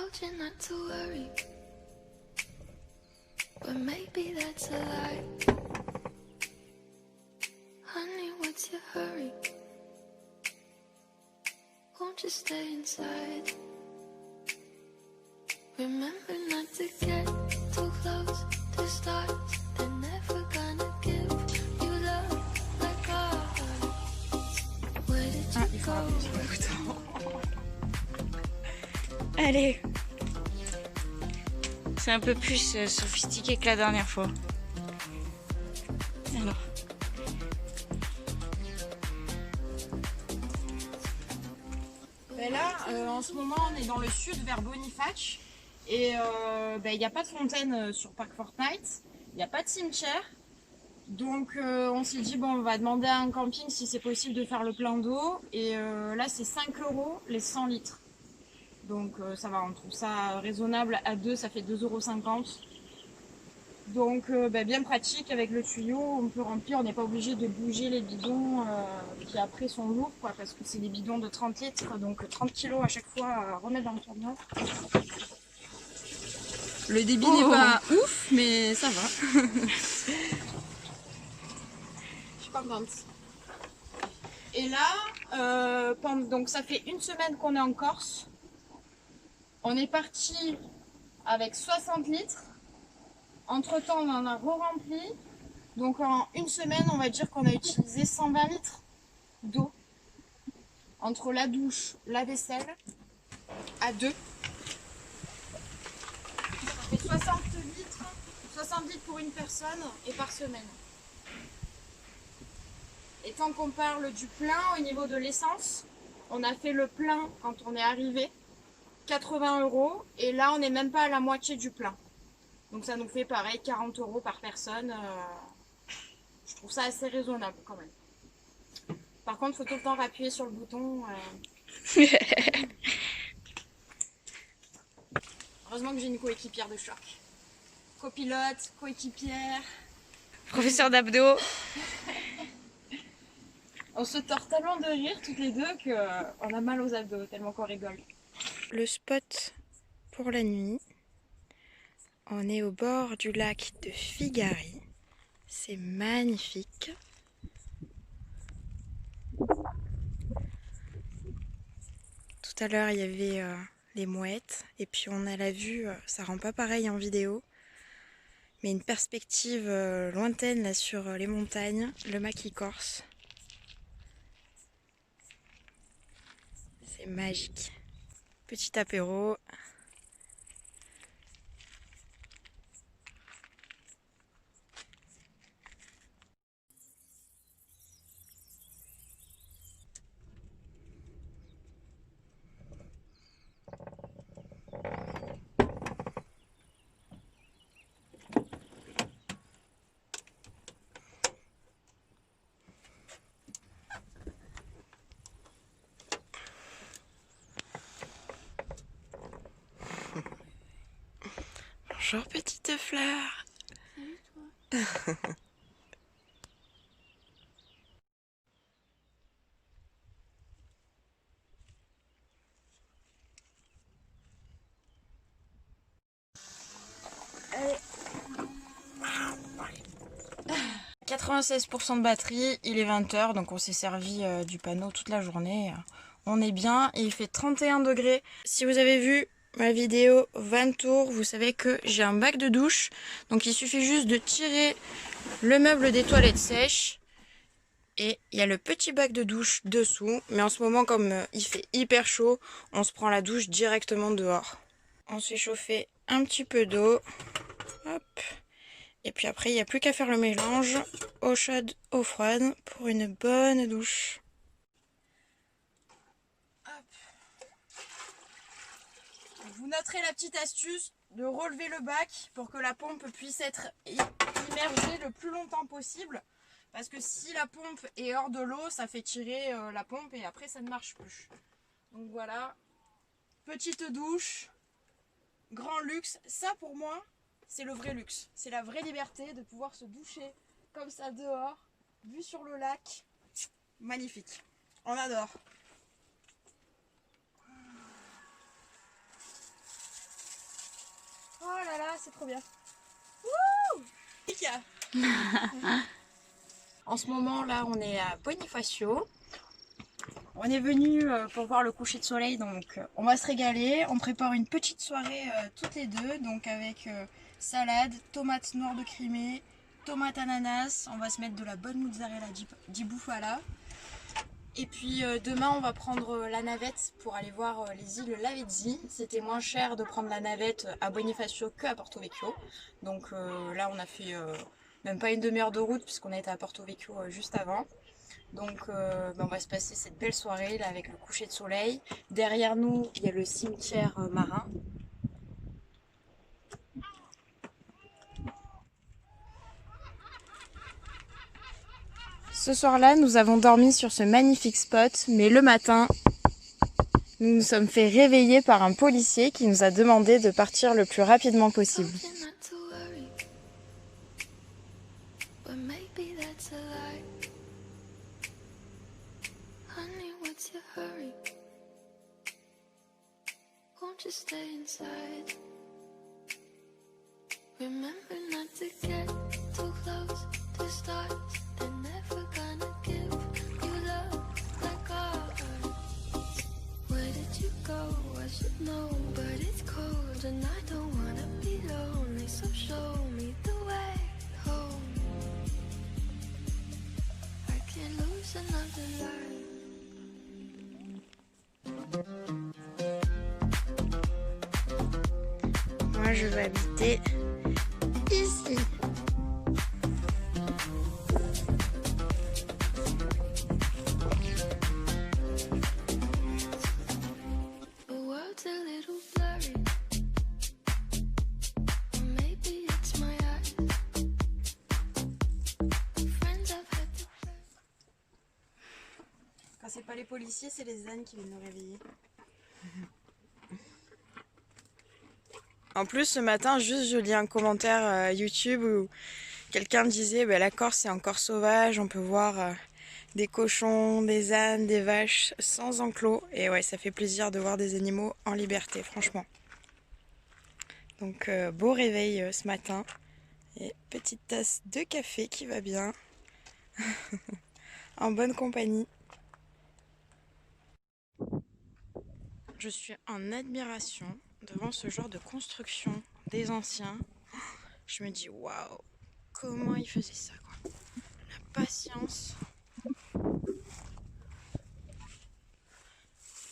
told you not to worry, but maybe that's a lie. Honey, what's your hurry? Won't you stay inside? Remember not to get too close to stars. They're never gonna give you love like ours. Where did you go? Allez. C'est un peu plus sophistiqué que la dernière fois. Alors. Ben là, en ce moment, on est dans le sud vers Boniface. Et il n'y a pas de fontaine sur Parc Fortnite. Il n'y a pas de cimetière. Donc on s'est dit, bon, on va demander à un camping si c'est possible de faire le plein d'eau. Et là, c'est 5 € les 100 litres. Donc ça va, on trouve ça raisonnable. À deux, ça fait 2,50 €. Donc bien pratique avec le tuyau, on peut remplir, on n'est pas obligé de bouger les bidons qui après sont lourds, quoi, parce que c'est des bidons de 30 litres, donc 30 kg à chaque fois à remettre dans le camion. Le débit n'est pas ouf, mais ça va. Je suis contente. Et là, donc ça fait une semaine qu'on est en Corse. On est parti avec 60 litres. Entre temps, on en a re-rempli. Donc en une semaine, on va dire qu'on a utilisé 120 litres d'eau. Entre la douche, la vaisselle, à deux. Ça fait 60 litres pour une personne et par semaine. Et tant qu'on parle du plein au niveau de l'essence, on a fait le plein quand on est arrivé, 80 €. Et là, on n'est même pas à la moitié du plein. Donc ça nous fait pareil, 40 € par personne. Je trouve ça assez raisonnable quand même. Par contre, il faut tout le temps appuyer sur le bouton. Heureusement que j'ai une coéquipière de choc. Copilote, coéquipière. Professeur d'abdos. On se tord tellement de rire toutes les deux qu'on a mal aux abdos tellement qu'on rigole. Le spot pour la nuit. On est au bord du lac de Figari. C'est magnifique. Tout à l'heure, il y avait les mouettes. Et puis on a la vue, ça rend pas pareil en vidéo. Mais une perspective lointaine là sur les montagnes, le maquis corse. C'est magique. Petit apéro. Bonjour petite fleur. Salut toi. Allez. 96% de batterie, il est 20 h, donc on s'est servi du panneau toute la journée. On est bien et il fait 31 degrés. Si vous avez vu ma vidéo 20 tours, vous savez que j'ai un bac de douche. Donc il suffit juste de tirer le meuble des toilettes sèches. Et il y a le petit bac de douche dessous. Mais en ce moment, comme il fait hyper chaud, on se prend la douche directement dehors. On se fait chauffer un petit peu d'eau. Hop. Et puis après, il n'y a plus qu'à faire le mélange eau chaude, eau froide pour une bonne douche. Vous noterez la petite astuce de relever le bac pour que la pompe puisse être immergée le plus longtemps possible. Parce que si la pompe est hors de l'eau, ça fait tirer la pompe et après ça ne marche plus. Donc voilà, petite douche, grand luxe. Ça pour moi, c'est le vrai luxe. C'est la vraie liberté de pouvoir se doucher comme ça dehors, vue sur le lac. Magnifique, on adore. Oh là là, c'est trop bien. Wouh! En ce moment là, on est à Bonifacio. On est venu pour voir le coucher de soleil, donc on va se régaler. On prépare une petite soirée toutes les deux, donc avec salade, tomates noires de Crimée, tomates ananas. On va se mettre de la bonne mozzarella di bufala. Et puis demain, on va prendre la navette pour aller voir les îles Lavezzi. C'était moins cher de prendre la navette à Bonifacio qu'à Porto Vecchio. Donc là, on a fait même pas une demi-heure de route puisqu'on a été à Porto Vecchio juste avant. Donc on va se passer cette belle soirée là avec le coucher de soleil. Derrière nous, il y a le cimetière marin. Ce soir-là, nous avons dormi sur ce magnifique spot, mais le matin, nous nous sommes fait réveiller par un policier qui nous a demandé de partir le plus rapidement possible. Something not to worry, but maybe that's a lie. Honey, what's your hurry? Won't you stay inside? Remember not to get too close to stars. They're never gonna give you love like ours. Where did you go? I should know, but it's cold and I don't wanna be lonely. So show me the way home. I can't lose another life. Moi, je vais habiter ici. The world's a little blurry, or maybe it's my eyes. Friends I've had to play. Quand c'est pas les policiers, c'est les ânes qui viennent nous réveiller. En plus, ce matin, juste je lis un commentaire YouTube où quelqu'un disait la Corse c'est encore sauvage, on peut voir des cochons, des ânes, des vaches sans enclos. Et ouais, ça fait plaisir de voir des animaux en liberté, franchement. Donc beau réveil ce matin. Et petite tasse de café qui va bien. En bonne compagnie. Je suis en admiration devant ce genre de construction des anciens. Je me dis waouh, comment ils faisaient ça quoi. La patience.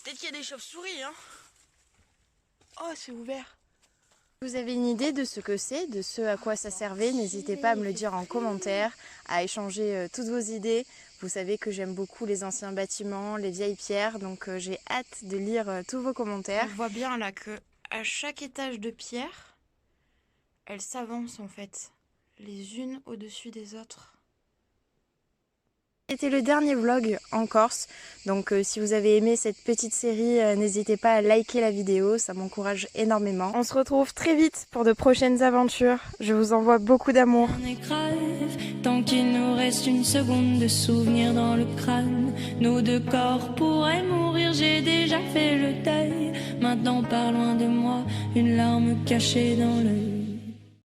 Peut-être qu'il y a des chauves-souris hein. Oh c'est ouvert. Vous avez une idée de ce que c'est, de ce à quoi ça servait, n'hésitez pas à me le dire en commentaire, à échanger toutes vos idées. Vous savez que j'aime beaucoup les anciens bâtiments, les vieilles pierres, donc j'ai hâte de lire tous vos commentaires. On voit bien là que à chaque étage de pierre, elles s'avancent en fait, les unes au-dessus des autres. C'était le dernier vlog en Corse, donc si vous avez aimé cette petite série, n'hésitez pas à liker la vidéo, ça m'encourage énormément. On se retrouve très vite pour de prochaines aventures, je vous envoie beaucoup d'amour. Rien n'est grave, tant qu'il nous reste une seconde de souvenir dans le crâne. Nos deux corps pourraient mourir, j'ai déjà fait le deuil. Maintenant pars loin de moi, une larme cachée dans l'œil.